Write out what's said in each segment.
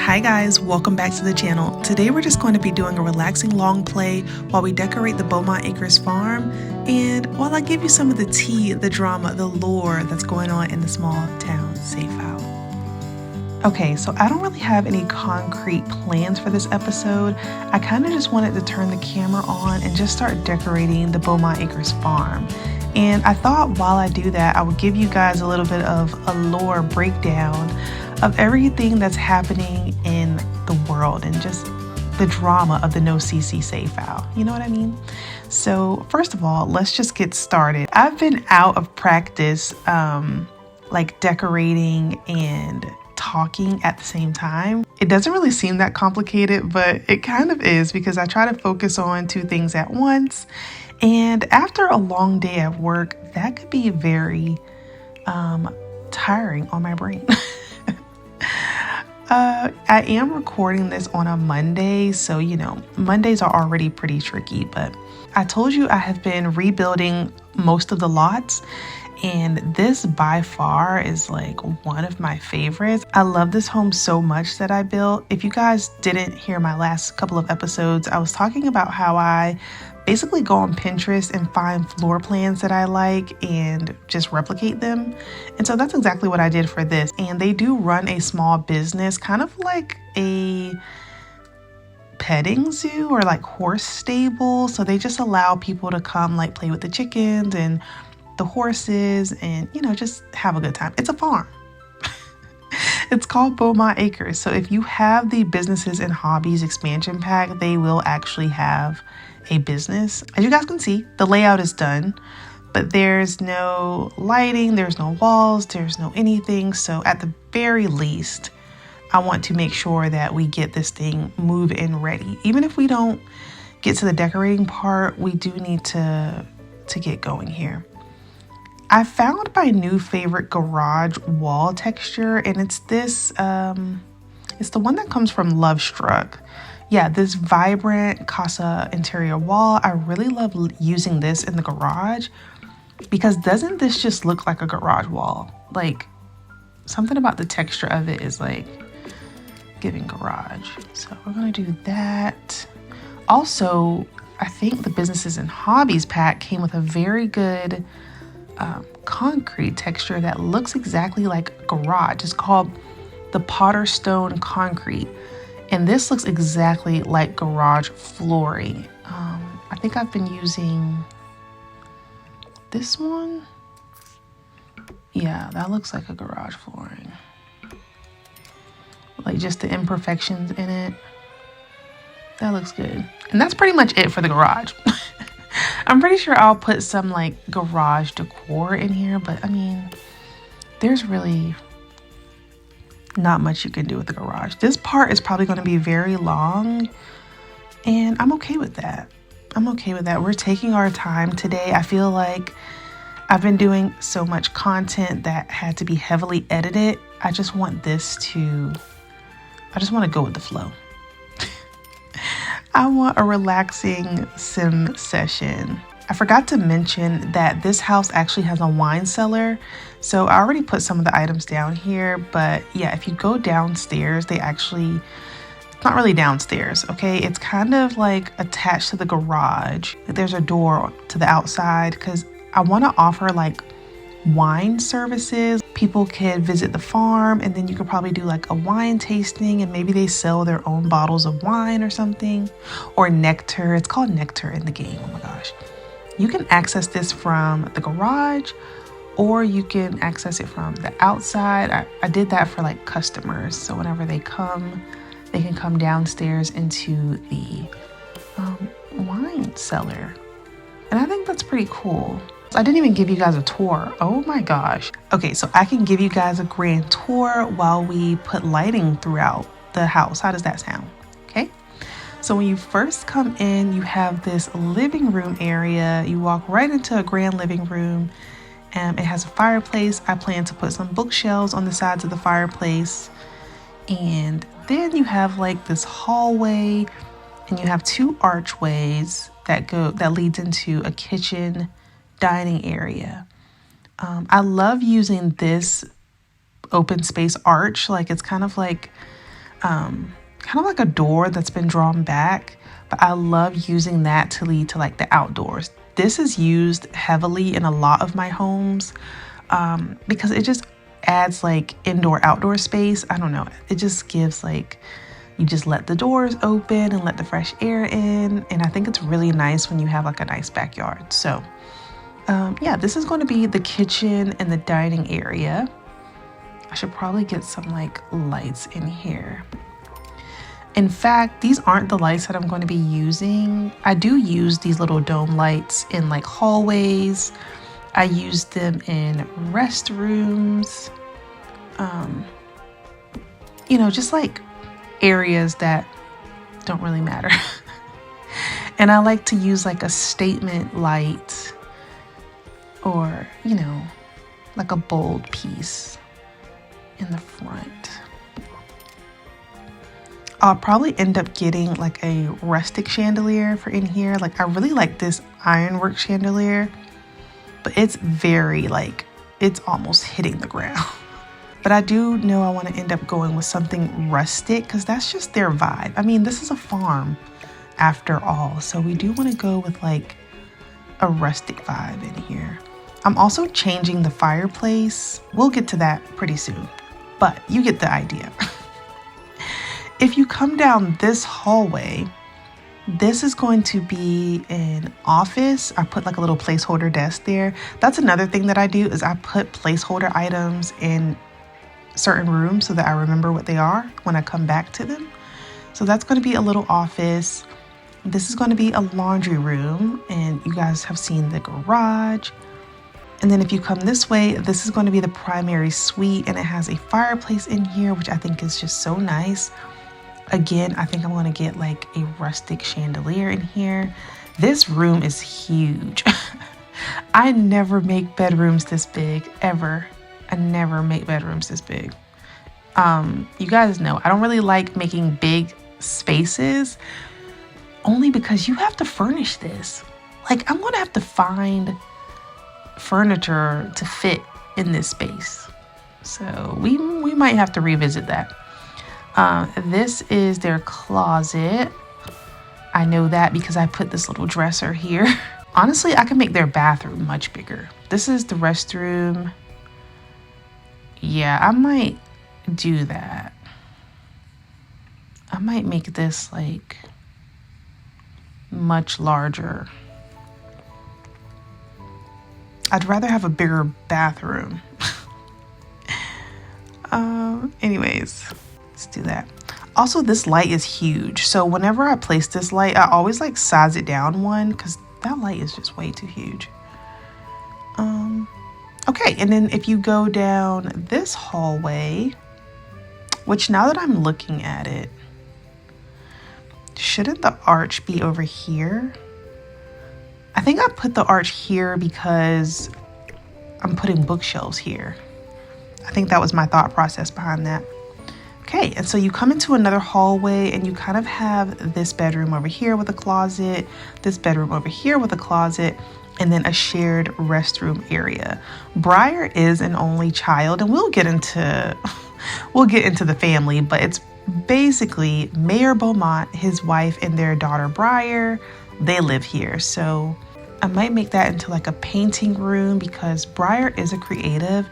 Hi guys, welcome back to the channel. Today we're just going to be doing a relaxing long play while we decorate the Beaumont Acres farm and while I give you some of the tea, the drama, the lore that's going on in the small town safe house. Okay, so I don't really have any concrete plans for this episode. I kind of just wanted to turn the camera on and just start decorating the Beaumont Acres farm. And I thought while I do that, I would give you guys a little bit of a lore breakdown of everything that's happening in the world and just the drama of the No CC Safe Out. You know what I mean? So first of all, let's just get started. I've been out of practice, like decorating and talking at the same time. It doesn't really seem that complicated, but it kind of is because I try to focus on two things at once. And after a long day at work, that could be very tiring on my brain. I am recording this on a Monday, so you know, Mondays are already pretty tricky, but I told you I have been rebuilding most of the lots, and this by far is like one of my favorites. I love this home so much that I built. If you guys didn't hear my last couple of episodes, I was talking about how I basically go on Pinterest and find floor plans that I like and just replicate them. And so that's exactly what I did for this. And they do run a small business, kind of like a petting zoo or like horse stable. So they just allow people to come like play with the chickens and the horses and, you know, just have a good time. It's a farm. It's called Beaumont Acres. So if you have the businesses and hobbies expansion pack, they will actually have a business. As you guys can see, the layout is done, but there's no lighting, there's no walls, there's no anything. So at the very least, I want to make sure that we get this thing move-in ready. Even if we don't get to the decorating part, we do need to get going here. I found my new favorite garage wall texture, and it's this, it's the one that comes from Love Struck. Yeah, this vibrant casa interior wall. I really love using this in the garage because doesn't this just look like a garage wall? Like something about the texture of it is like giving garage. So we're gonna do that. Also, I think the businesses and hobbies pack came with a very good concrete texture that looks exactly like garage. It's called the Potter Stone Concrete. And this looks exactly like garage flooring. I think I've been using this one. Yeah, that looks like a garage flooring. Like just the imperfections in it. That looks good. And that's pretty much it for the garage. I'm pretty sure I'll put some like garage decor in here, but I mean, there's really not much you can do with the garage. This part is probably going to be very long, and I'm okay with that. I'm okay with that. We're taking our time today. I feel like I've been doing so much content that had to be heavily edited. I just want to go with the flow. I want a relaxing sim session. I forgot to mention that this house actually has a wine cellar. So I already put some of the items down here, but yeah, if you go downstairs, it's not really downstairs, okay? It's kind of like attached to the garage. There's a door to the outside because I want to offer like wine services. People could visit the farm and then you could probably do like a wine tasting and maybe they sell their own bottles of wine or something, or nectar. It's called nectar in the game. Oh my gosh. You can access this from the garage or you can access it from the outside. I did that for like customers. So whenever they come, they can come downstairs into the wine cellar. And I think that's pretty cool. I didn't even give you guys a tour. Oh my gosh. Okay, so I can give you guys a grand tour while we put lighting throughout the house. How does that sound? Okay. So when you first come in, you have this living room area. You walk right into a grand living room. It has a fireplace. I plan to put some bookshelves on the sides of the fireplace. And then you have like this hallway and you have two archways that leads into a kitchen dining area. I love using this open space arch. Like it's kind of like kind of like a door that's been drawn back, but I love using that to lead to like the outdoors. This is used heavily in a lot of my homes because it just adds like indoor outdoor space. I don't know, it just gives like, you just let the doors open and let the fresh air in, and I think it's really nice when you have like a nice backyard. So yeah, this is going to be the kitchen and the dining area. I should probably get some like lights in here. In fact, these aren't the lights that I'm going to be using. I do use these little dome lights in like hallways. I use them in restrooms. You know, just like areas that don't really matter. And I like to use like a statement light or, you know, like a bold piece in the front. I'll probably end up getting like a rustic chandelier for in here. Like I really like this ironwork chandelier, but it's very like, it's almost hitting the ground. But I do know I want to end up going with something rustic because that's just their vibe. I mean, this is a farm after all. So we do want to go with like a rustic vibe in here. I'm also changing the fireplace. We'll get to that pretty soon, but you get the idea. If you come down this hallway, this is going to be an office. I put like a little placeholder desk there. That's another thing that I do is I put placeholder items in certain rooms so that I remember what they are when I come back to them. So that's going to be a little office. This is going to be a laundry room, and you guys have seen the garage. And then if you come this way, this is going to be the primary suite, and it has a fireplace in here, which I think is just so nice. Again, I think I'm going to get like a rustic chandelier in here. This room is huge. I never make bedrooms this big, ever. I never make bedrooms this big. You guys know, I don't really like making big spaces only because you have to furnish this. Like I'm going to have to find furniture to fit in this space. So we might have to revisit that. This is their closet. I know that because I put this little dresser here. Honestly, I can make their bathroom much bigger. This is the restroom. Yeah, I might do that. I might make this like much larger. I'd rather have a bigger bathroom. Anyways, let's do that. Also, this light is huge. So whenever I place this light, I always like size it down one because that light is just way too huge. Okay, and then if you go down this hallway, which now that I'm looking at it, shouldn't the arch be over here? I think I put the arch here because I'm putting bookshelves here. I think that was my thought process behind that. Okay, and so you come into another hallway and you kind of have this bedroom over here with a closet, this bedroom over here with a closet, and then a shared restroom area. Briar is an only child, and we'll get into the family, but it's basically Mayor Beaumont, his wife, and their daughter Briar. They live here. So I might make that into like a painting room because Briar is a creative.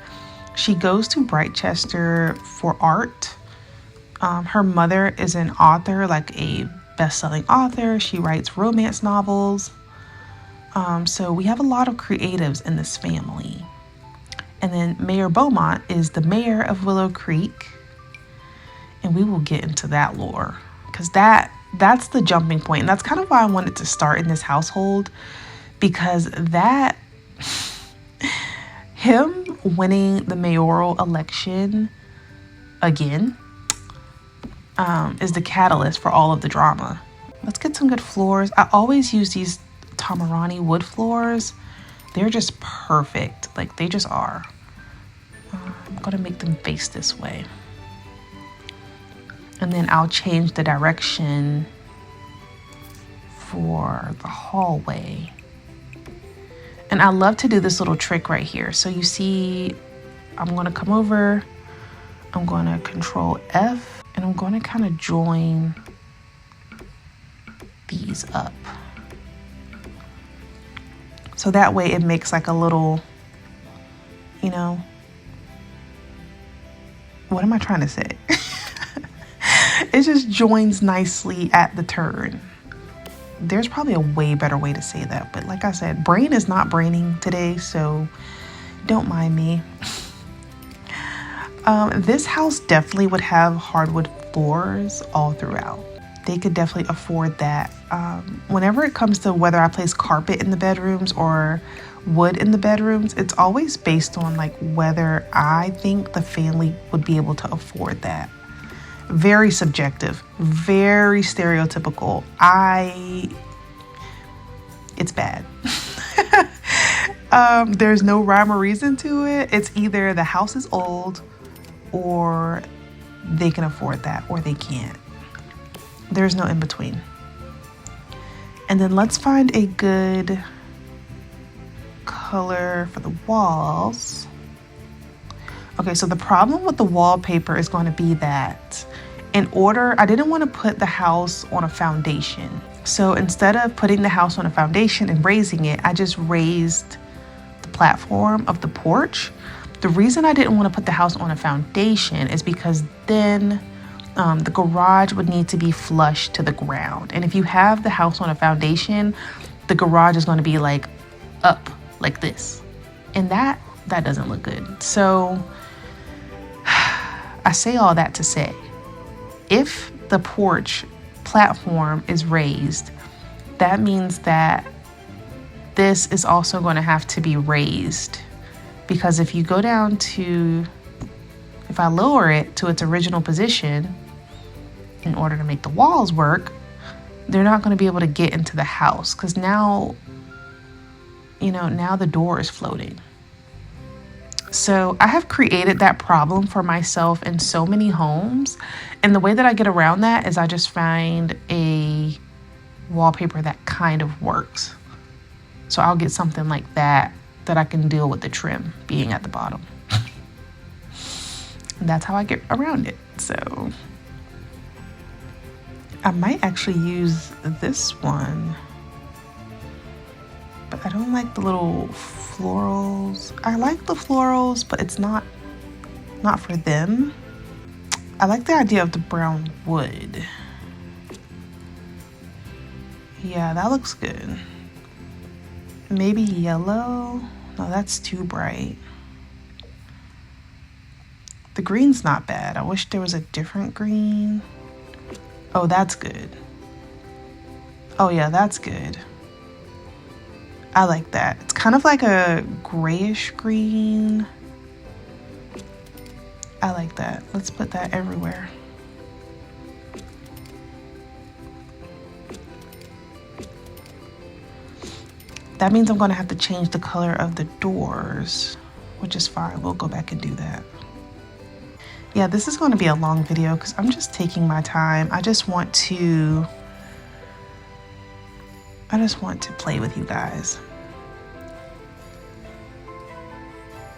She goes to Brightchester for art. Her mother is an author, like a best-selling author. She writes romance novels. So we have a lot of creatives in this family. And then Mayor Beaumont is the mayor of Willow Creek. And we will get into that lore because that's the jumping point. And that's kind of why I wanted to start in this household, because that him winning the mayoral election again is the catalyst for all of the drama. Let's get some good floors. I always use these Tamarani wood floors. They're just perfect. Like they just are. I'm gonna make them face this way. And then I'll change the direction for the hallway. And I love to do this little trick right here. So you see, I'm gonna come over, I'm gonna Control F, And I'm going to kind of join these up. So that way it makes like a little, you know, what am I trying to say? It just joins nicely at the turn. There's probably a way better way to say that, but like I said, brain is not braining today, so don't mind me. This house definitely would have hardwood floors all throughout. They could definitely afford that. Whenever it comes to whether I place carpet in the bedrooms or wood in the bedrooms, it's always based on like whether I think the family would be able to afford that. Very subjective, very stereotypical. It's bad. There's no rhyme or reason to it. It's either the house is old or they can afford that or they can't. There's no in between. And then let's find a good color for the walls. Okay, so the problem with the wallpaper is going to be that I didn't want to put the house on a foundation. So instead of putting the house on a foundation and raising it, I just raised the platform of the porch. The reason I didn't want to put the house on a foundation is because then the garage would need to be flush to the ground. And if you have the house on a foundation, the garage is going to be like up like this. And that doesn't look good. So I say all that to say, if the porch platform is raised, that means that this is also going to have to be raised. Because if you go down to, if I lower it to its original position in order to make the walls work, they're not going to be able to get into the house because now, now the door is floating. So I have created that problem for myself in so many homes. And the way that I get around that is I just find a wallpaper that kind of works. So I'll get something like that I can deal with the trim being at the bottom. And that's how I get around it. So I might actually use this one, but I don't like the little florals. I like the florals, but it's not for them. I like the idea of the brown wood. Yeah, that looks good. Maybe yellow. No, that's too bright. The green's not bad. I wish there was a different green. Oh, that's good. Oh yeah, that's good. I like that. It's kind of like a grayish green. I like that. Let's put that everywhere. That means I'm going to have to change the color of the doors, which is fine. We'll go back and do that. Yeah, this is going to be a long video because I'm just taking my time. I just want to play with you guys.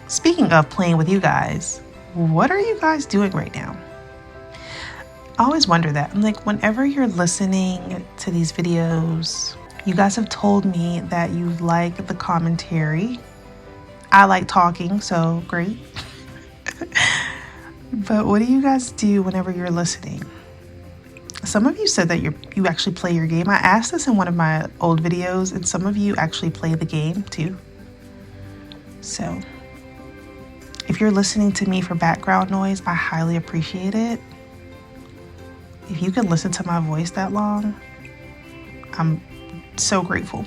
Speaking of playing with you guys, what are you guys doing right now? I always wonder that. I'm like, whenever you're listening to these videos, you guys have told me that you like the commentary. I like talking, so great. But what do you guys do whenever you're listening? Some of you said that you actually play your game. I asked this in one of my old videos, and some of you actually play the game too. So if you're listening to me for background noise, I highly appreciate it. If you can listen to my voice that long, I'm so grateful.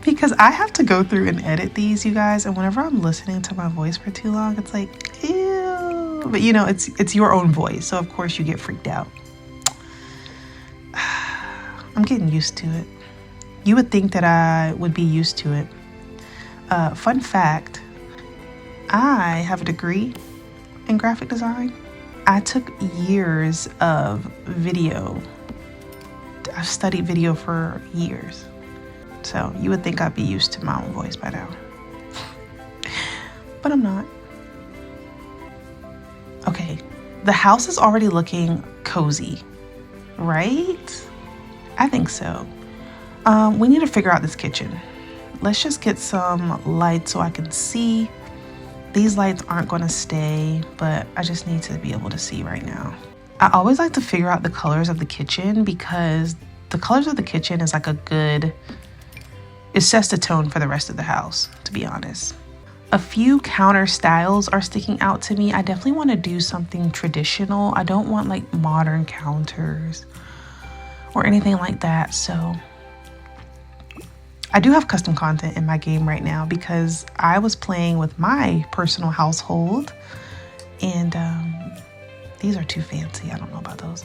Because I have to go through and edit these, you guys, and whenever I'm listening to my voice for too long, it's like, ew. But it's your own voice, so of course you get freaked out. I'm getting used to it. You would think that I would be used to it. Fun fact, I have a degree in graphic design. I took years of video. I've studied video for years. So you would think I'd be used to my own voice by now. But I'm not. Okay, The house is already looking cozy, right? I think so. We need to figure out this kitchen. Let's just get some lights so I can see. These lights aren't going to stay, but I just need to be able to see right now. I always like to figure out the colors of the kitchen because the colors of the kitchen is like it sets the tone for the rest of the house, to be honest. A few counter styles are sticking out to me. I definitely want to do something traditional. I don't want like modern counters or anything like that. So I do have custom content in my game right now because I was playing with my personal household and these are too fancy. I don't know about those.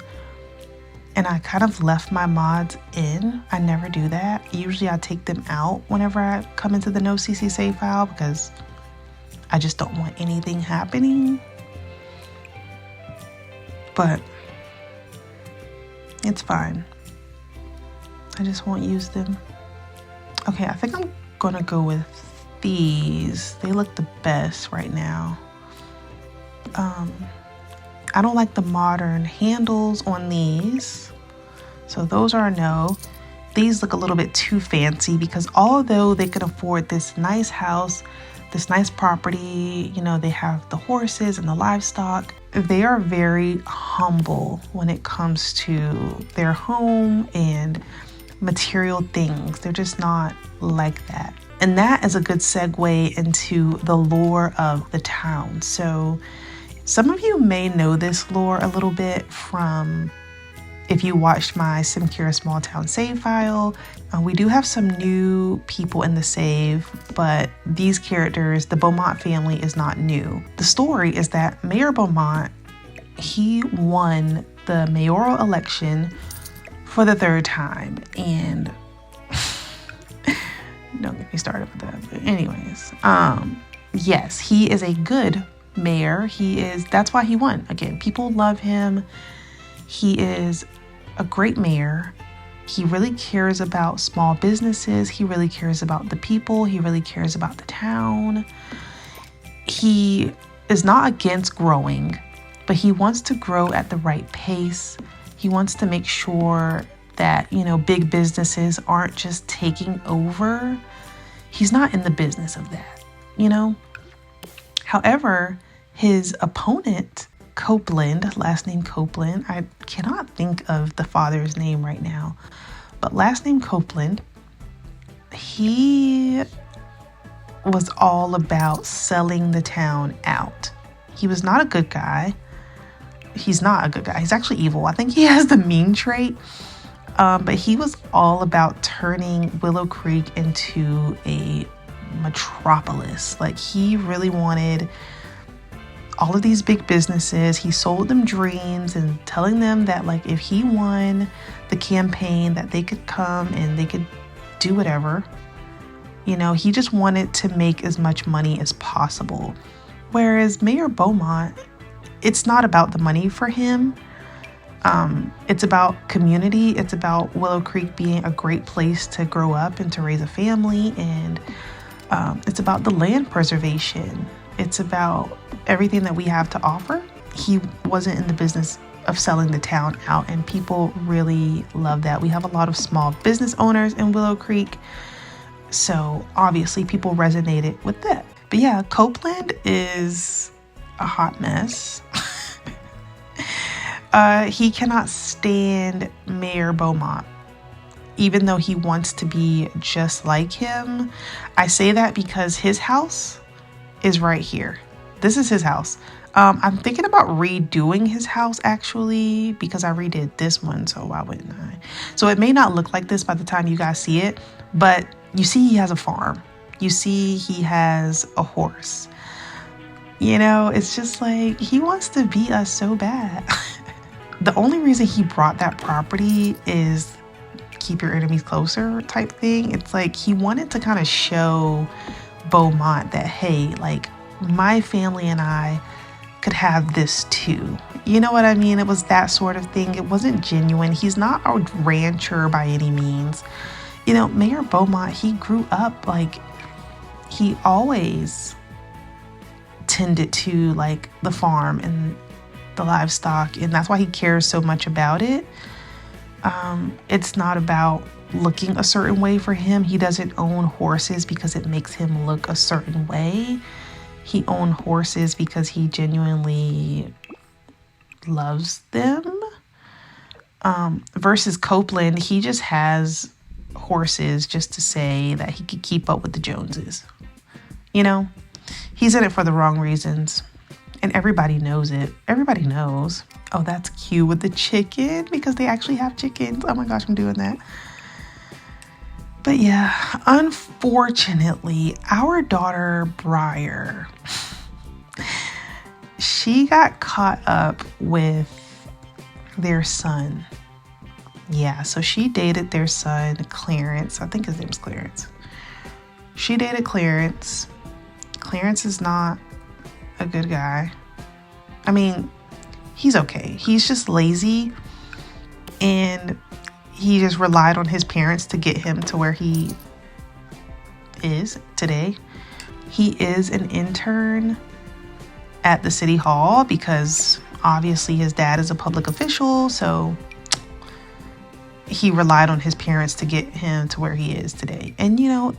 And I kind of left my mods in. I never do that. Usually I take them out whenever I come into the no CC save file because I just don't want anything happening. But it's fine. I just won't use them. Okay, I think I'm gonna go with these. They look the best right now. I don't like the modern handles on these. So those are a no. These look a little bit too fancy because although they can afford this nice house, this nice property, you know, they have the horses and the livestock, they are very humble when it comes to their home and material things. They're just not like that. And that is a good segue into the lore of the town. So some of you may know this lore a little bit from if you watched my Simkhira small town save file. We do have some new people in the save, but these characters, the Beaumont family, is not new. The story is that Mayor Beaumont, he won the mayoral election for the third time, and don't get me started with that. But anyways, yes, he is a good mayor. That's why he won. Again, people love him. He is a great mayor. He really cares about small businesses. He really cares about the people. He really cares about the town. He is not against growing, but he wants to grow at the right pace. He wants to make sure that, you know, big businesses aren't just taking over. He's not in the business of that, you know? However, his opponent, Copeland, last name Copeland, I cannot think of the father's name right now, but last name Copeland, he was all about selling the town out. He was not a good guy. He's not a good guy. He's actually evil. I think he has the mean trait, but he was all about turning Willow Creek into a metropolis. Like, he really wanted all of these big businesses. He sold them dreams and telling them that, like, if he won the campaign that they could come and they could do whatever. You know, he just wanted to make as much money as possible. Whereas Mayor Beaumont, it's not about the money for him. It's about community. It's about Willow Creek being a great place to grow up and to raise a family. And it's about the land preservation. It's about everything that we have to offer. He wasn't in the business of selling the town out, and people really love that. We have a lot of small business owners in Willow Creek, so obviously people resonated with that. But yeah, Copeland is a hot mess. He cannot stand Mayor Beaumont, even though he wants to be just like him. I say that because his house is right here. This is his house. I'm thinking about redoing his house, actually, because I redid this one, so why wouldn't I? So it may not look like this by the time you guys see it, but you see he has a farm. You see he has a horse. You know, it's just like, he wants to beat us so bad. The only reason he brought that property is keep your enemies closer type thing. It's like he wanted to kind of show Beaumont that, hey, like, my family and I could have this too. You know what I mean? It was that sort of thing. It wasn't genuine. He's not a rancher by any means. You know, Mayor Beaumont, he grew up, like, he always tended to, like, the farm and the livestock, and that's why he cares so much about it. It's not about looking a certain way for him. He doesn't own horses because it makes him look a certain way. He owns horses because he genuinely loves them. Versus Copeland, he just has horses just to say that he could keep up with the Joneses. You know, he's in it for the wrong reasons. And everybody knows it. Everybody knows. Oh, that's cute with the chicken because they actually have chickens. Oh my gosh, I'm doing that. But yeah, unfortunately, our daughter Briar, she got caught up with their son. Yeah, so she dated their son, Clarence. I think his name's Clarence. She dated Clarence. Clarence is not a good guy. I mean, he's okay. He's just lazy, and he just relied on his parents to get him to where he is today. He is an intern at the city hall because obviously his dad is a public official, so he relied on his parents to get him to where he is today. And you know,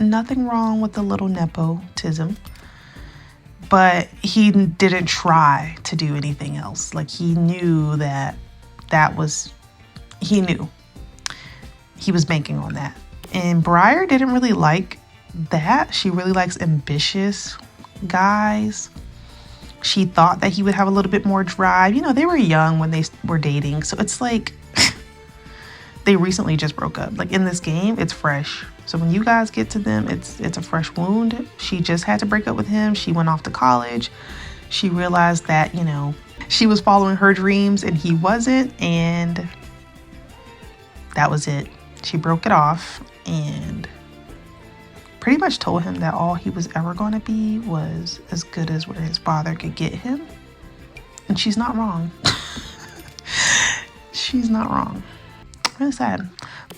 nothing wrong with the little nepotism, but he didn't try to do anything else. Like, he knew he knew he was banking on that. And Briar didn't really like that. She really likes ambitious guys. She thought that he would have a little bit more drive. You know, they were young when they were dating, so it's like they recently just broke up. Like, in this game, it's fresh. So when you guys get to them, it's a fresh wound. She just had to break up with him. She went off to college. She realized that, you know, she was following her dreams and he wasn't, and that was it. She broke it off and pretty much told him that all he was ever going to be was as good as where his father could get him. And she's not wrong. She's not wrong. Really sad.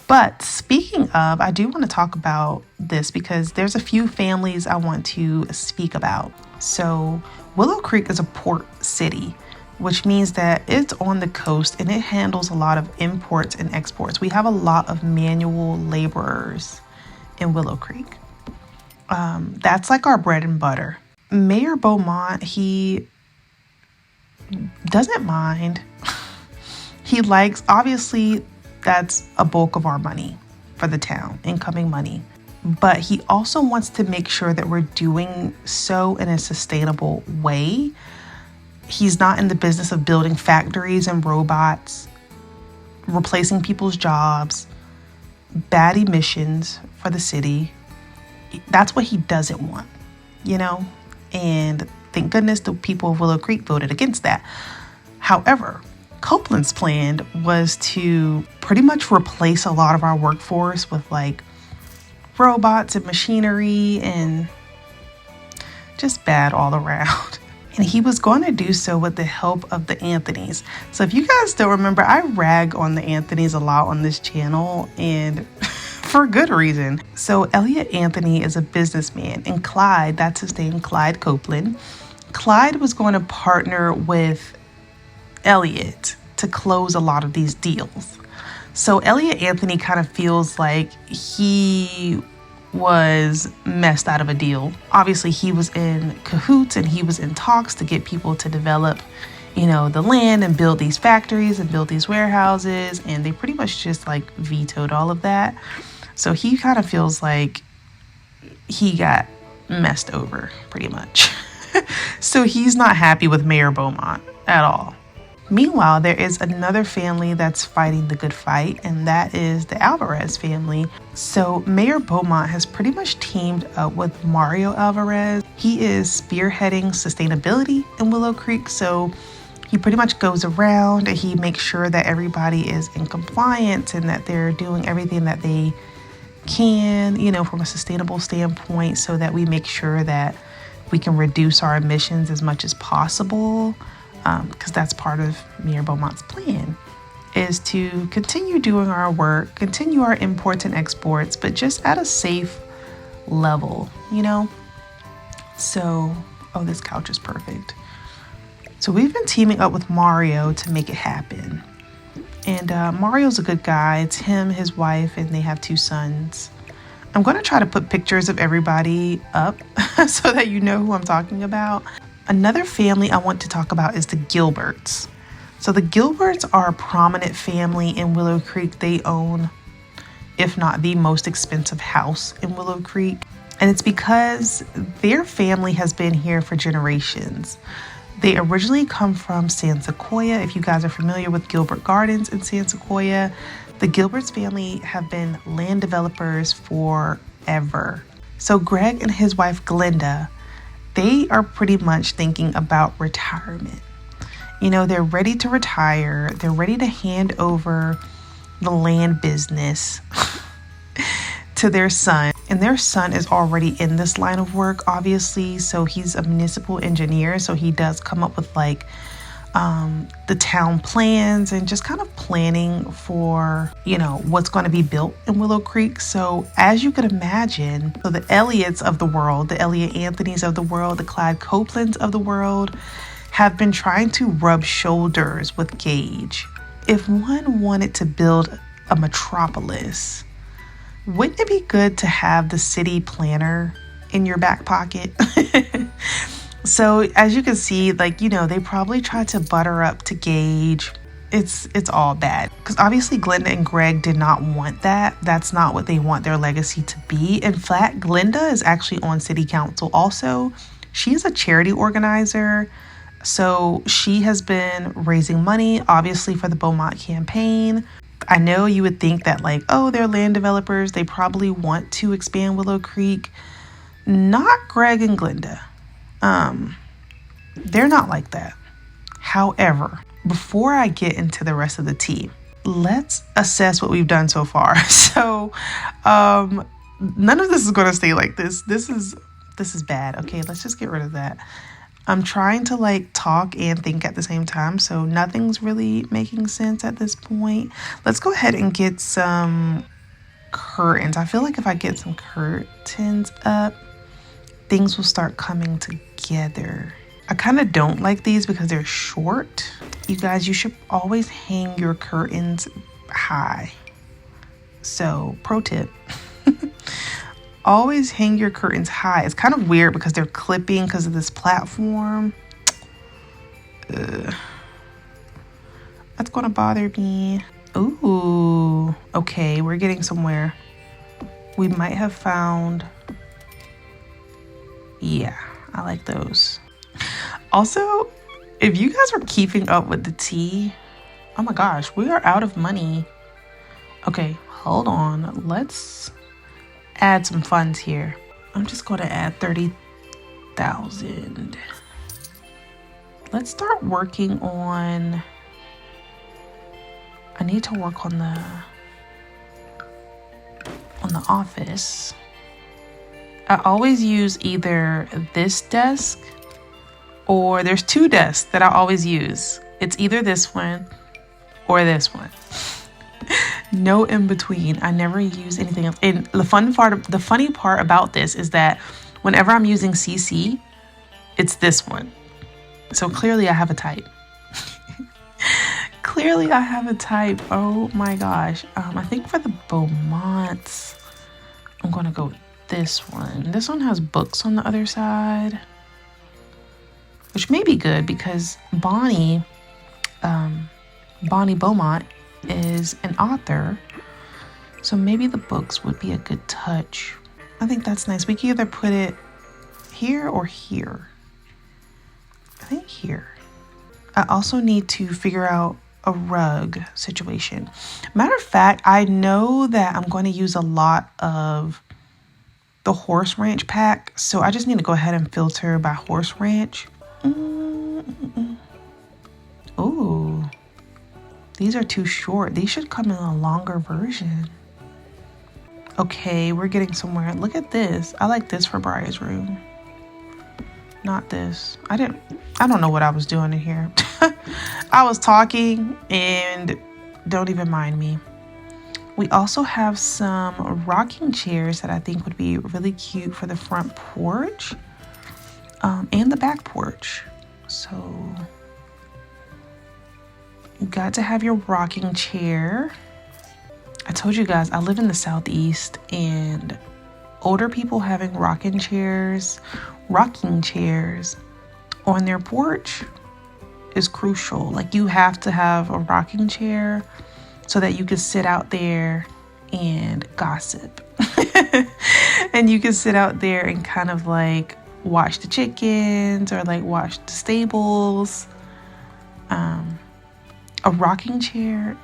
But speaking of, I do want to talk about this because there's a few families I want to speak about. So Willow Creek is a port city, which means that it's on the coast and it handles a lot of imports and exports. We have a lot of manual laborers in Willow Creek. That's like our bread and butter. Mayor Beaumont, he doesn't mind. He likes, obviously, that's a bulk of our money for the town, incoming money. But he also wants to make sure that we're doing so in a sustainable way. He's not in the business of building factories and robots, replacing people's jobs, bad emissions for the city. That's what he doesn't want, you know? And thank goodness the people of Willow Creek voted against that. However, Copeland's plan was to pretty much replace a lot of our workforce with like robots and machinery and just bad all around. And he was going to do so with the help of the Anthonys. So if you guys still remember, I rag on the Anthonys a lot on this channel, and for good reason. So Elliot Anthony is a businessman, and Clyde, that's his name, Clyde Copeland. Clyde was going to partner with Elliot to close a lot of these deals. So Elliot Anthony kind of feels like he was messed out of a deal. Obviously, he was in cahoots and he was in talks to get people to develop, you know, the land and build these factories and build these warehouses, and they pretty much just like vetoed all of that. So he kind of feels like he got messed over pretty much. So he's not happy with Mayor Beaumont at all. Meanwhile, there is another family that's fighting the good fight, and that is the Alvarez family. So Mayor Beaumont has pretty much teamed up with Mario Alvarez. He is spearheading sustainability in Willow Creek. So he pretty much goes around and he makes sure that everybody is in compliance and that they're doing everything that they can, you know, from a sustainable standpoint, so that we make sure that we can reduce our emissions as much as possible. Because that's part of Mayor Beaumont's plan, is to continue doing our work, continue our imports and exports, but just at a safe level, you know? So, oh, this couch is perfect. So we've been teaming up with Mario to make it happen. And Mario's a good guy. It's him, his wife, and they have 2 sons. I'm going to try to put pictures of everybody up so that you know who I'm talking about. Another family I want to talk about is the Gilberts. So the Gilberts are a prominent family in Willow Creek. They own, if not the most expensive house in Willow Creek. And it's because their family has been here for generations. They originally come from San Sequoia. If you guys are familiar with Gilbert Gardens in San Sequoia, the Gilberts family have been land developers forever. So Greg and his wife Glenda, they are pretty much thinking about retirement. You know, they're ready to retire. They're ready to hand over the land business to their son. And their son is already in this line of work, obviously. So he's a municipal engineer. So he does come up with like the town plans and just kind of planning for, you know, what's going to be built in Willow Creek. So as you could imagine, so the Elliots of the world, the Elliot Anthonys of the world, the Clyde Copelands of the world have been trying to rub shoulders with Gage. If one wanted to build a metropolis, wouldn't it be good to have the city planner in your back pocket? So as you can see, like, you know, they probably tried to butter up to Gage. It's all bad because obviously Glenda and Greg did not want that. That's not what they want their legacy to be. In fact, Glenda is actually on city council also. She is a charity organizer. So she has been raising money, obviously, for the Beaumont campaign. I know you would think that like, oh, they're land developers. They probably want to expand Willow Creek. Not Greg and Glenda. They're not like that. However, before I get into the rest of the tea, let's assess what we've done so far. So, none of this is going to stay like this. This is bad. Okay, let's just get rid of that. I'm trying to like talk and think at the same time, so nothing's really making sense at this point. Let's go ahead and get some curtains. I feel like if I get some curtains up, things will start coming together. I kind of don't like these because they're short. You guys, you should always hang your curtains high. So, pro tip. Always hang your curtains high. It's kind of weird because they're clipping because of this platform. That's gonna bother me. Ooh, okay, we're getting somewhere. We might have found, yeah, I like those. Also, if you guys are keeping up with the tea, oh my gosh, we are out of money. Okay, hold on, let's add some funds here. I'm just going to add 30,000. Let's start working on, I need to work on the office. I always use either this desk or there's 2 desks that I always use. It's either this one or this one. No in between. I never use anything else. And the funny part about this is that whenever I'm using CC, it's this one. So clearly I have a type. Clearly I have a type. Oh my gosh. I think for the Beaumonts, I'm going to go with this one. This one has books on the other side, which may be good because Bonnie Beaumont is an author, so maybe the books would be a good touch. I think that's nice. We can either put it here or here. I think here. I also need to figure out a rug situation. Matter of fact, I know that I'm going to use a lot of the horse ranch pack, so I just need to go ahead and filter by horse ranch. Ooh, these are too short. These should come in a longer version. Okay, we're getting somewhere. Look at this. I like this for Briar's room. Not this. I don't know what I was doing in here. I was talking and don't even mind me. We also have some rocking chairs that I think would be really cute for the front porch and the back porch. So You got to have your rocking chair. I told you guys I live in the Southeast, and older people having rocking chairs on their porch is crucial. Like, you have to have a rocking chair so that you can sit out there and gossip. And you can sit out there and kind of like watch the chickens or like watch the stables. A rocking chair,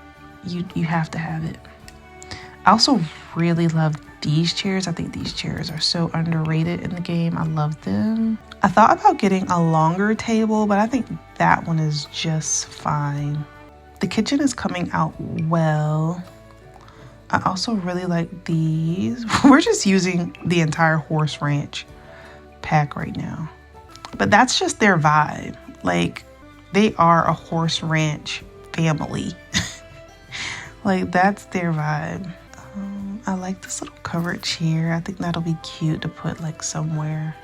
you have to have it. I also really love these chairs. I think these chairs are so underrated in the game. I love them. I thought about getting a longer table, but I think that one is just fine. The kitchen is coming out well. I also really like these. We're just using the entire horse ranch pack right now. But that's just their vibe. Like, they are a horse ranch family. Like, that's their vibe. I like this little covered chair. I think that'll be cute to put like somewhere.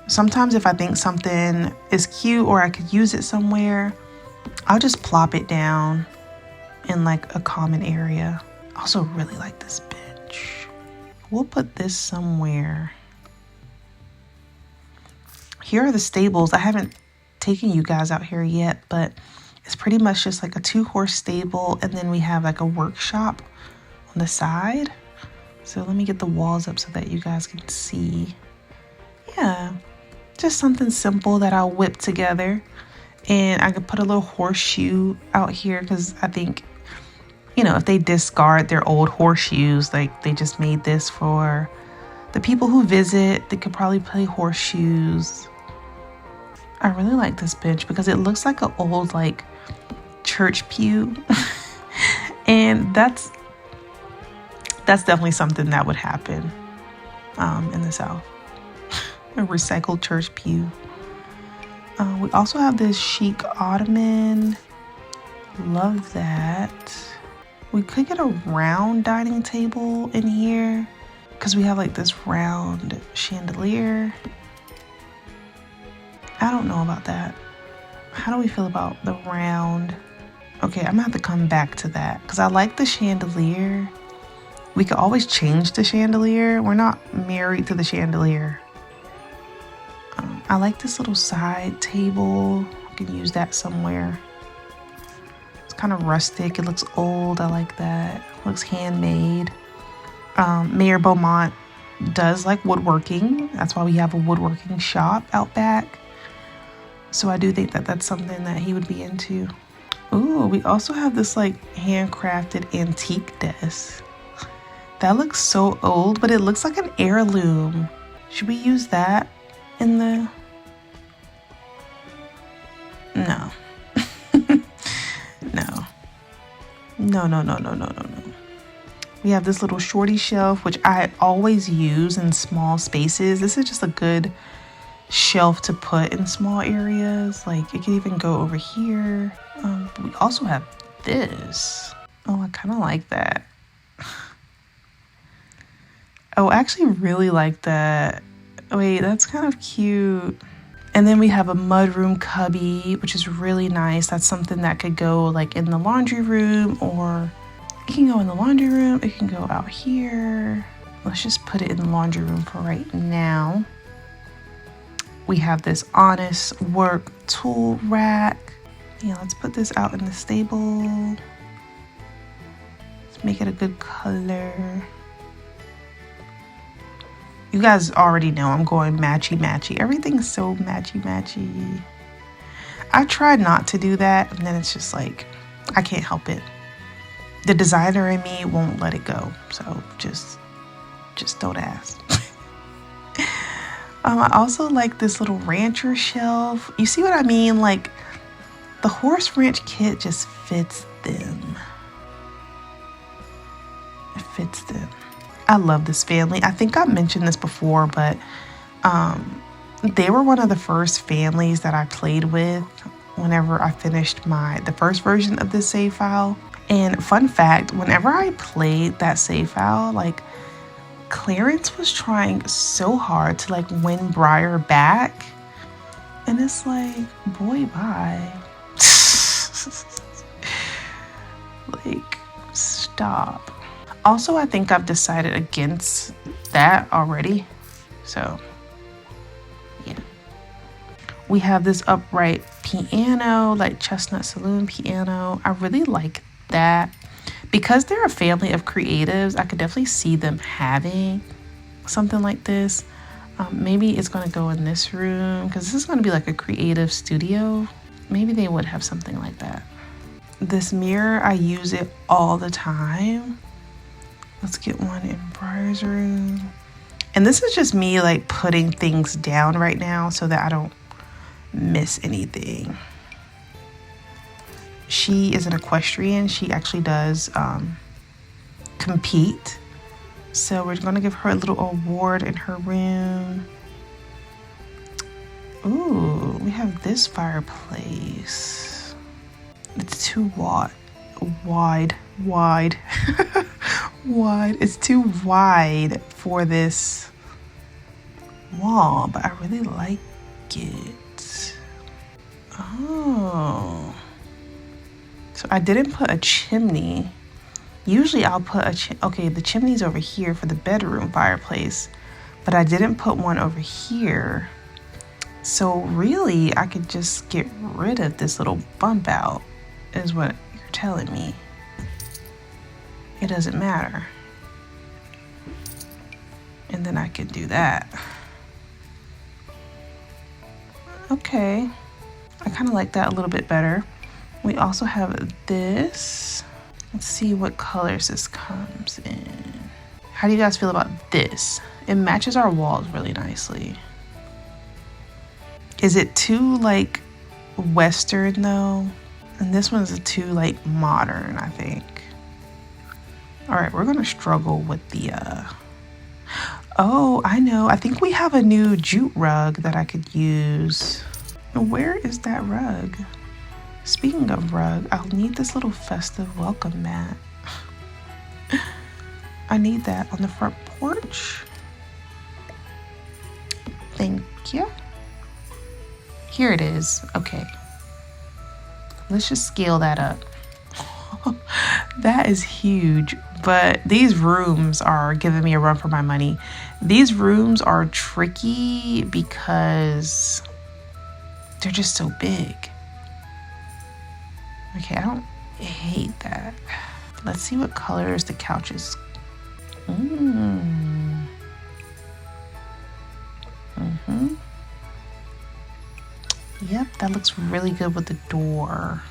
Sometimes if I think something is cute or I could use it somewhere, I'll just plop it down in like a common area. I also really like this bench. We'll put this somewhere. Here are the stables. I haven't taken you guys out here yet, but it's pretty much just like a 2-horse stable, and then we have like a workshop on the side. So let me get the walls up so that you guys can see. Yeah, just something simple that I'll whip together. And I could put a little horseshoe out here because I think, you know, if they discard their old horseshoes, like they just made this for the people who visit, they could probably play horseshoes. I really like this bench because it looks like an old like church pew. And that's definitely something that would happen in the South. A recycled church pew. We also have this chic ottoman. Love that. We could get a round dining table in here because we have like this round chandelier. I don't know about that. How do we feel about the round? Okay, I'm gonna have to come back to that because I like the chandelier. We could always change the chandelier. We're not married to the chandelier. I like this little side table. I can use that somewhere. It's kind of rustic. It looks old. I like that. It looks handmade. Mayor Beaumont does like woodworking. That's why we have a woodworking shop out back. So I do think that that's something that he would be into. Ooh, we also have this like handcrafted antique desk. That looks so old, but it looks like an heirloom. Should we use that in the... No. No. We have this little shorty shelf, which I always use in small spaces. This is just a good shelf to put in small areas. Like, it could even go over here. We also have this. Oh, I kind of like that. Oh, I actually really like that. Wait, that's kind of cute. And then we have a mudroom cubby, which is really nice. That's something that could go like in the laundry room, or it can go in the laundry room. It can go out here. Let's just put it in the laundry room for right now. We have this honest work tool rack. Yeah, let's put this out in the stable. Let's make it a good color. You guys already know I'm going matchy-matchy. Everything's so matchy-matchy. I try not to do that, and then it's just like, I can't help it. The designer in me won't let it go. So just don't ask. I also like this little rancher shelf. You see what I mean? Like, the horse ranch kit just fits them. It fits them. I love this family. I think I mentioned this before, but they were one of the first families that I played with whenever I finished the first version of this save file. And fun fact, whenever I played that save file, like, Clarence was trying so hard to like win Briar back, and it's like, boy, bye. Like, stop. Also, I think I've decided against that already. So, yeah. We have this upright piano, like chestnut saloon piano. I really like that. Because they're a family of creatives, I could definitely see them having something like this. Maybe it's going to go in this room because this is going to be like a creative studio. Maybe they would have something like that. This mirror, I use it all the time. Let's get one in Briar's room. And this is just me like putting things down right now so that I don't miss anything. She is an equestrian. She actually does compete. So we're gonna give her a little award in her room. Ooh, we have this fireplace. It's too wide. Wide. It's too wide for this wall, but I really like it. Oh. So I didn't put a chimney. Usually I'll put okay, the chimney's over here for the bedroom fireplace, but I didn't put one over here. So really I could just get rid of this little bump out, is what you're telling me. It doesn't matter. And then I could do that. Okay, I kind of like that a little bit better. We also have this. Let's see what colors this comes in. How do you guys feel about this? It matches our walls really nicely. Is it too like Western though? And this one's too like modern, I think. All right, we're gonna struggle with the, oh, I know. I think we have a new jute rug that I could use. Where is that rug? Speaking of rug, I'll need this little festive welcome mat. I need that on the front porch. Thank you. Here it is. Okay. Let's just scale that up. That is huge, but these rooms are giving me a run for my money. These rooms are tricky because they're just so big. Okay, I don't hate that. Let's see what colors the couches. Yep, that looks really good with the door.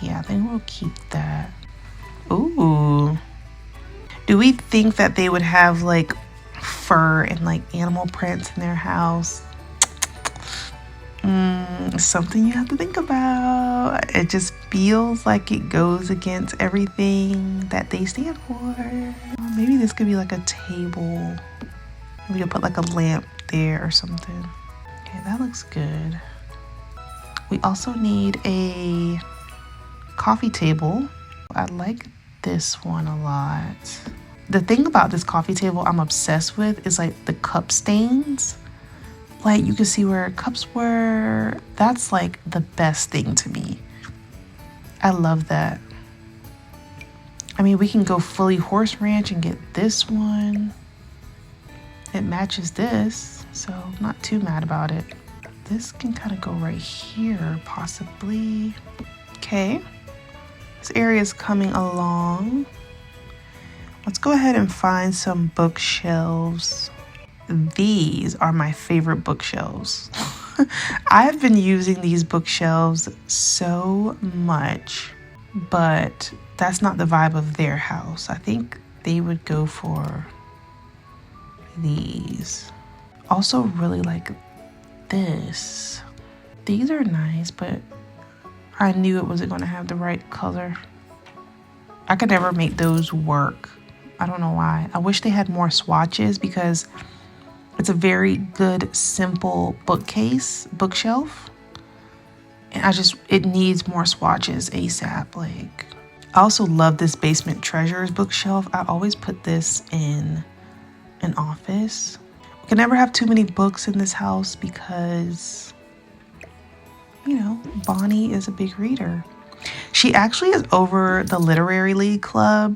Yeah, I think we'll keep that. Ooh. Do we think that they would have like fur and like animal prints in their house? Something you have to think about. It just feels like it goes against everything that they stand for. Maybe this could be like a table. We could put like a lamp there or something. Okay, that looks good. We also need a coffee table. I like this one a lot. The thing about this coffee table I'm obsessed with is like the cup stains. Like you can see where cups were. That's like the best thing to me. I love that. I mean, we can go fully horse ranch and get this one. It matches this, so I'm not too mad about it. This can kind of go right here, possibly. Okay, this area is coming along. Let's go ahead and find some bookshelves. These are my favorite bookshelves. I've been using these bookshelves so much, but that's not the vibe of their house. I think they would go for these. Also really like this. These are nice, but I knew it wasn't going to have the right color. I could never make those work. I don't know why. I wish they had more swatches because it's a very good, simple bookshelf. And it needs more swatches ASAP. Like, I also love this Basement Treasures bookshelf. I always put this in an office. We can never have too many books in this house because you know, Bonnie is a big reader. She actually is over the Literary League Club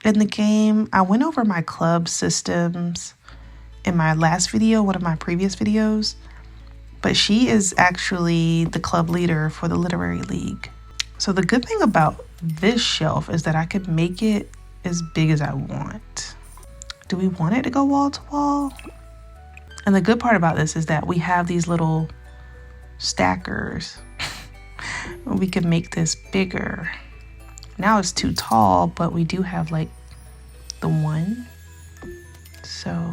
in the game. I went over my club systems in my last video, one of my previous videos, but she is actually the club leader for the Literary League. So the good thing about this shelf is that I could make it as big as I want. Do we want it to go wall to wall? And the good part about this is that we have these little stackers. We can make this bigger. Now it's too tall, but we do have like the one. So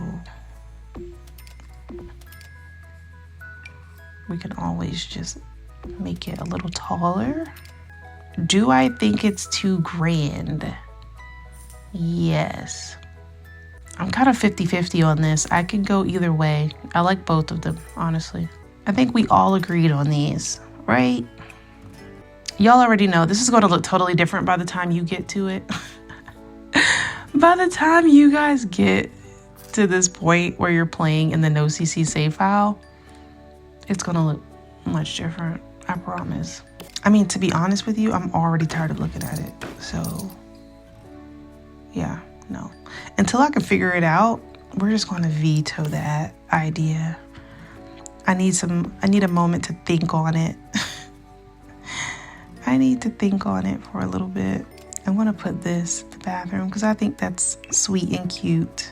we can always just make it a little taller. Do I think it's too grand? Yes. I'm kind of 50-50 on this. I can go either way. I like both of them, honestly. I think we all agreed on these, right? Y'all already know this is going to look totally different by the time you get to it. By the time you guys get to this point where you're playing in the no CC save file, it's going to look much different, I promise. I mean, to be honest with you, I'm already tired of looking at it. So, yeah, no. Until I can figure it out, we're just going to veto that idea. I need a moment to think on it. I need to think on it for a little bit. I want to put this in the bathroom because I think that's sweet and cute.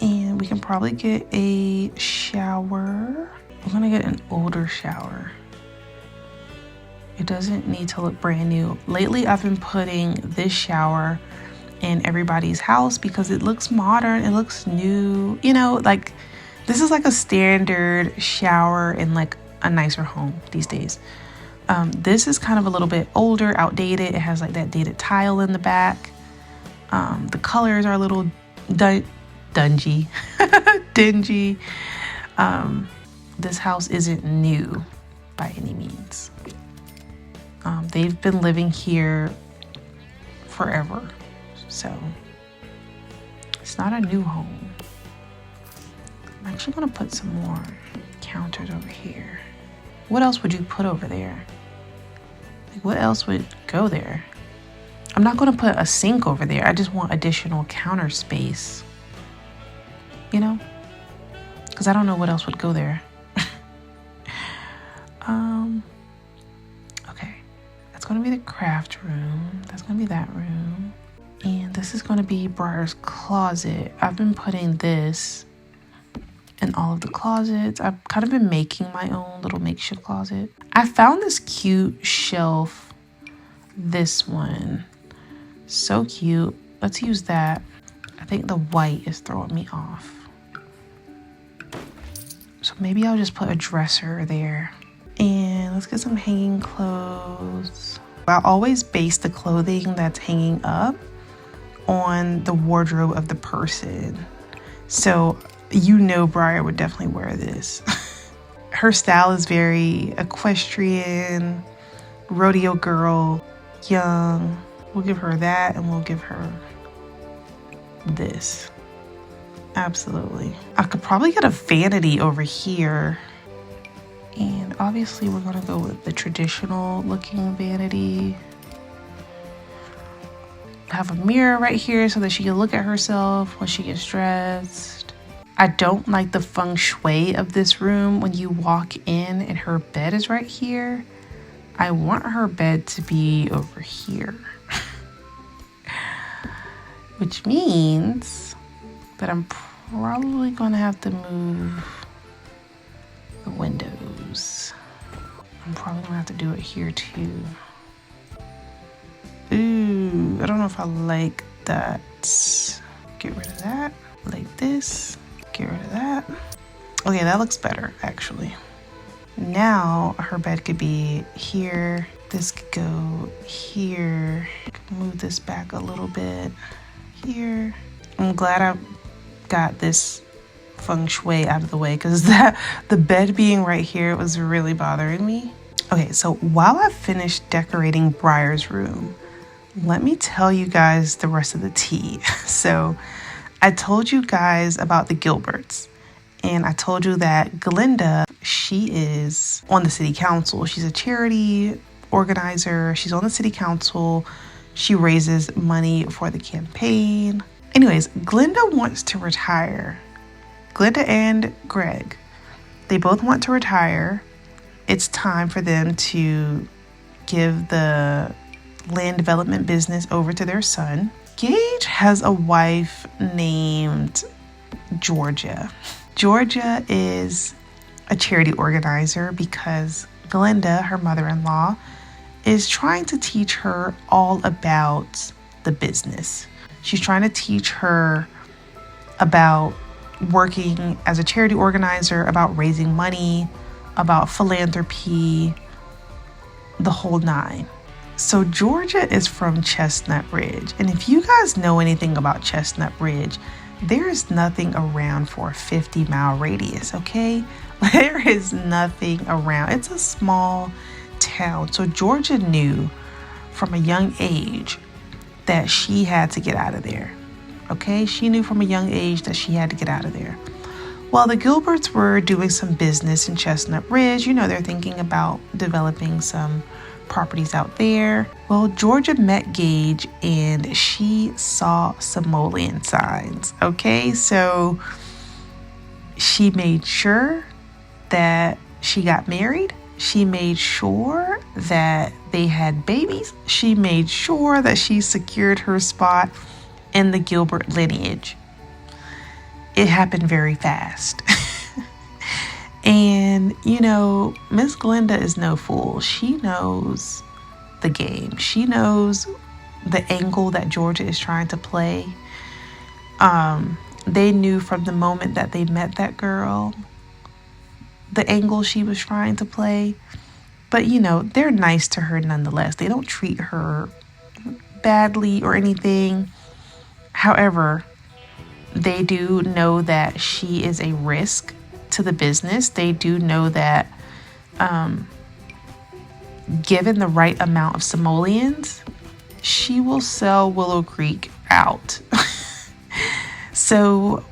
And we can probably get a shower. I'm gonna get an older shower. It doesn't need to look brand new. Lately, I've been putting this shower in everybody's house because it looks modern, it looks new. You know, like this is like a standard shower in like a nicer home these days. This is kind of a little bit older, outdated. It has like that dated tile in the back. The colors are a little dingy. This house isn't new by any means. They've been living here forever, so it's not a new home. I'm actually gonna put some more counters over here. What else would you put over there? Like, what else would go there? I'm not gonna put a sink over there. I just want additional counter space, you know? Because I don't know what else would go there. Okay, that's gonna be the craft room. That's gonna be that room. And this is gonna be Briar's closet. I've been putting this in all of the closets. I've kind of been making my own little makeshift closet. I found this cute shelf, this one. So cute. Let's use that. I think the white is throwing me off. So maybe I'll just put a dresser there. And let's get some hanging clothes. I always base the clothing that's hanging up on the wardrobe of the person. So you know Briar would definitely wear this. Her style is very equestrian, rodeo girl, young. We'll give her that and we'll give her this. Absolutely. I could probably get a vanity over here. And obviously we're gonna go with the traditional looking vanity. Have a mirror right here so that she can look at herself when she gets dressed. I don't like the feng shui of this room when you walk in and her bed is right here. I want her bed to be over here. Which means that I'm probably gonna have to move the windows. I'm probably gonna have to do it here too. Ooh, I don't know if I like that. Get rid of that. Like this. Get rid of that. Okay, that looks better actually. Now her bed could be here. This could go here. Move this back a little bit. Here. I'm glad I got this feng shui out of the way because the bed being right here was really bothering me. Okay, so while I finished decorating Briar's room, let me tell you guys the rest of the tea. So I told you guys about the Gilberts, and I told you that Glenda, she is on the city council. She's a charity organizer. She's on the city council. She raises money for the campaign. Anyways, Glenda wants to retire. Glenda and Greg, they both want to retire. It's time for them to give the land development business over to their son. Gage has a wife named Georgia. Georgia is a charity organizer because Glenda, her mother-in-law, is trying to teach her all about the business. She's trying to teach her about working as a charity organizer, about raising money, about philanthropy, the whole nine. So Georgia is from Chestnut Ridge. And if you guys know anything about Chestnut Ridge, there is nothing around for a 50-mile radius, okay? There is nothing around. It's a small town. So Georgia knew from a young age that she had to get out of there, okay? She knew from a young age that she had to get out of there. While the Gilberts were doing some business in Chestnut Ridge, you know, they're thinking about developing some properties out there. Well, Georgia met Gage and she saw simoleon signs, okay? So she made sure that she got married. She made sure that they had babies. She made sure that she secured her spot in the Gilbert lineage. It happened very fast. And, you know, Miss Glenda is no fool. She knows the game. She knows the angle that Georgia is trying to play. They knew from the moment that they met that girl, the angle she was trying to play. But, you know, they're nice to her nonetheless. They don't treat her badly or anything. However, they do know that she is a risk to the business. They do know that given the right amount of simoleons, she will sell Willow Creek out. So,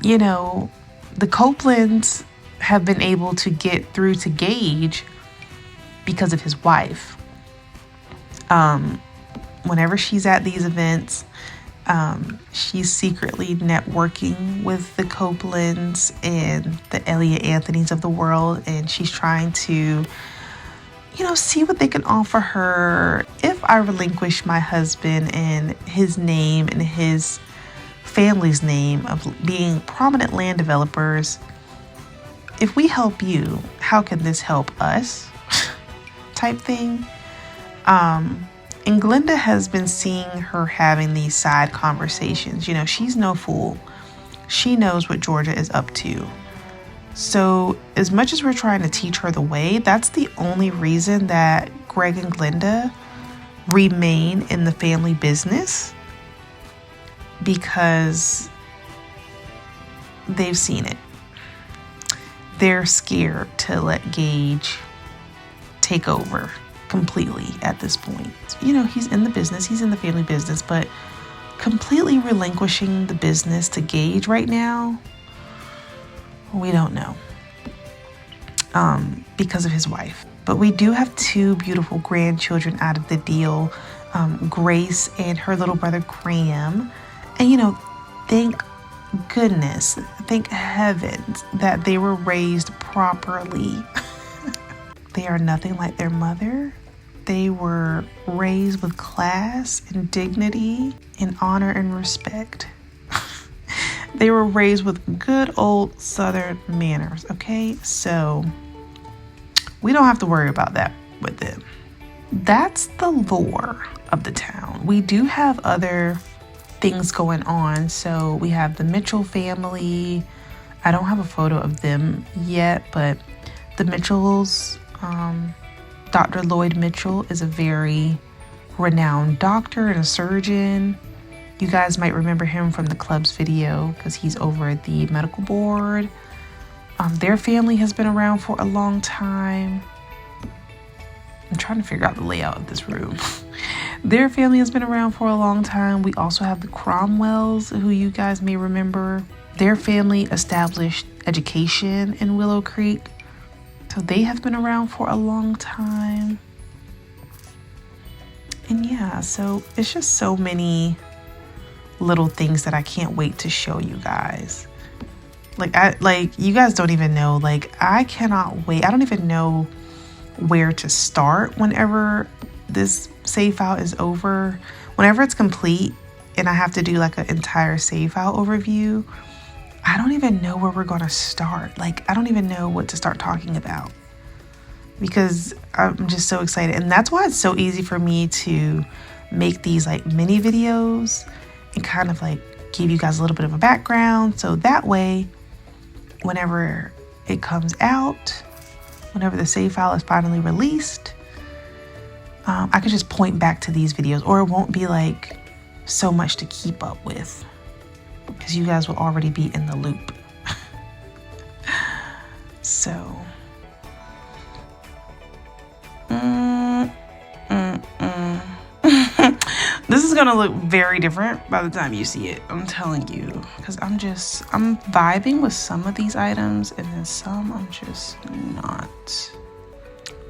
you know, the Copelands have been able to get through to Gage because of his wife. Whenever she's at these events, she's secretly networking with the Copelands and the Elliot Anthonys of the world, and she's trying to, you know, see what they can offer her. If I relinquish my husband and his name and his family's name of being prominent land developers, if we help you, how can this help us? Type thing. And Glenda has been seeing her having these side conversations. You know, she's no fool. She knows what Georgia is up to. So as much as we're trying to teach her the way, that's the only reason that Greg and Glenda remain in the family business, because they've seen it. They're scared to let Gage take over completely at this point. You know, he's in the business, he's in the family business, but completely relinquishing the business to Gage right now, we don't know, because of his wife. But we do have two beautiful grandchildren out of the deal, Grace and her little brother Graham. And, you know, thank goodness, thank heavens that they were raised properly. They are nothing like their mother. They were raised with class and dignity and honor and respect. They were raised with good old Southern manners, okay? So we don't have to worry about that with them. That's the lore of the town. We do have other things going on. So we have the Mitchell family. I don't have a photo of them yet, but the Mitchells, Dr. Lloyd Mitchell is a very renowned doctor and a surgeon. You guys might remember him from the club's video because he's over at the medical board. Their family has been around for a long time. I'm trying to figure out the layout of this room. Their family has been around for a long time. We also have the Cromwells, who you guys may remember. Their family established education in Willow Creek, so they have been around for a long time. And yeah, so it's just so many little things that I can't wait to show you guys. Like you guys don't even know, like I cannot wait. I don't even know where to start whenever this save file is over. Whenever it's complete and I have to do like an entire save file overview, I don't even know where we're gonna start. Like I don't even know what to start talking about because I'm just so excited. And that's why it's so easy for me to make these like mini videos and kind of like give you guys a little bit of a background, so that way whenever it comes out, whenever the save file is finally released, I could just point back to these videos, or it won't be like so much to keep up with because you guys will already be in the loop. So this is gonna look very different by the time you see it, I'm telling you, because I'm vibing with some of these items and then some I'm just not.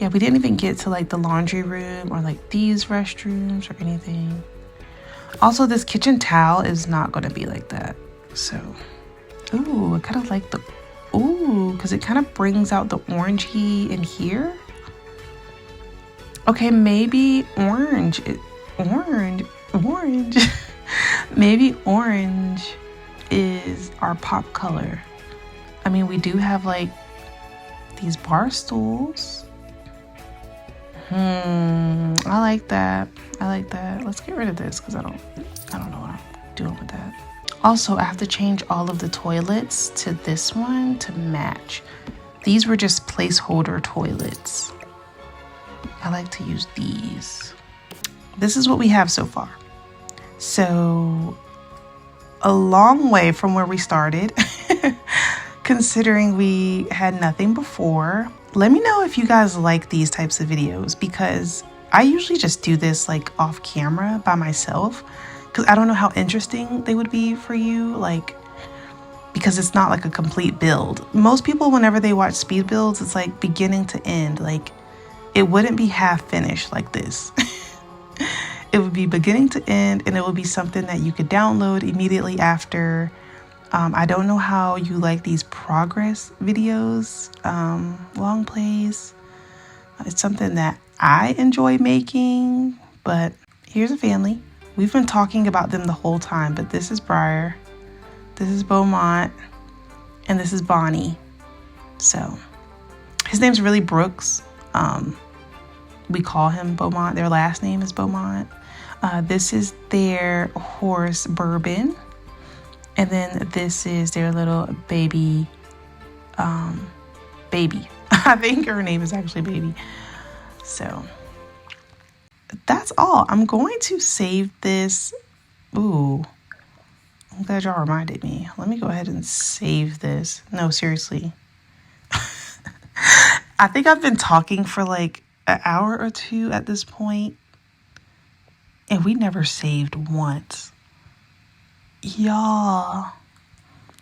Yeah, we didn't even get to like the laundry room or like these restrooms or anything. Also, this kitchen towel is not gonna be like that. So, ooh, I kind of like the, ooh, because it kind of brings out the orangey in here. Okay, maybe orange. Maybe orange is our pop color. I mean, we do have like these bar stools. I like that. Let's get rid of this because I don't know what I'm doing with that. Also, I have to change all of the toilets to this one to match. These were just placeholder toilets. I like to use these. This is what we have so far. So a long way from where we started, considering we had nothing before. Let me know if you guys like these types of videos, because I usually just do this like off camera by myself because I don't know how interesting they would be for you, like because it's not like a complete build. Most people, whenever they watch speed builds, it's like beginning to end. Like it wouldn't be half finished like this. It would be beginning to end, and it would be something that you could download immediately after. I don't know how you like these progress videos, long plays. It's something that I enjoy making, but here's a family. We've been talking about them the whole time, but this is Briar, this is Beaumont, and this is Bonnie. So his name's really Brooks. We call him Beaumont. Their last name is Beaumont. This is their horse, Bourbon. And then this is their little baby. Baby. I think her name is actually Baby. So that's all. I'm going to save this. Ooh. I'm glad y'all reminded me. Let me go ahead and save this. No, seriously. I think I've been talking for like an hour or two at this point, and we never saved once. Y'all,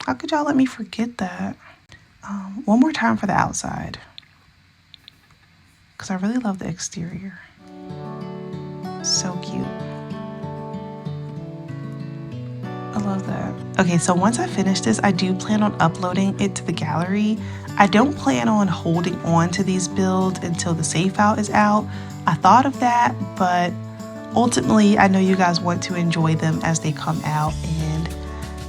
how could y'all let me forget that? One more time for the outside, because I really love the exterior. So cute. I love that. Okay, so once I finish this, I do plan on uploading it to the gallery. I don't plan on holding on to these builds until the save file is out. I thought of that, but ultimately I know you guys want to enjoy them as they come out, and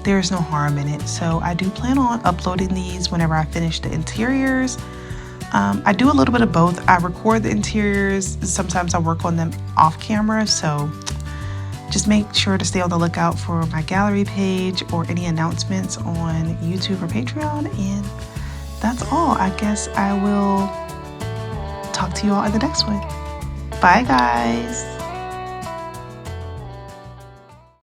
there's no harm in it. So I do plan on uploading these whenever I finish the interiors. I do a little bit of both. I record the interiors. Sometimes I work on them off camera. So just make sure to stay on the lookout for my gallery page or any announcements on YouTube or Patreon. And that's all. I guess I will talk to you all in the next one. Bye, guys.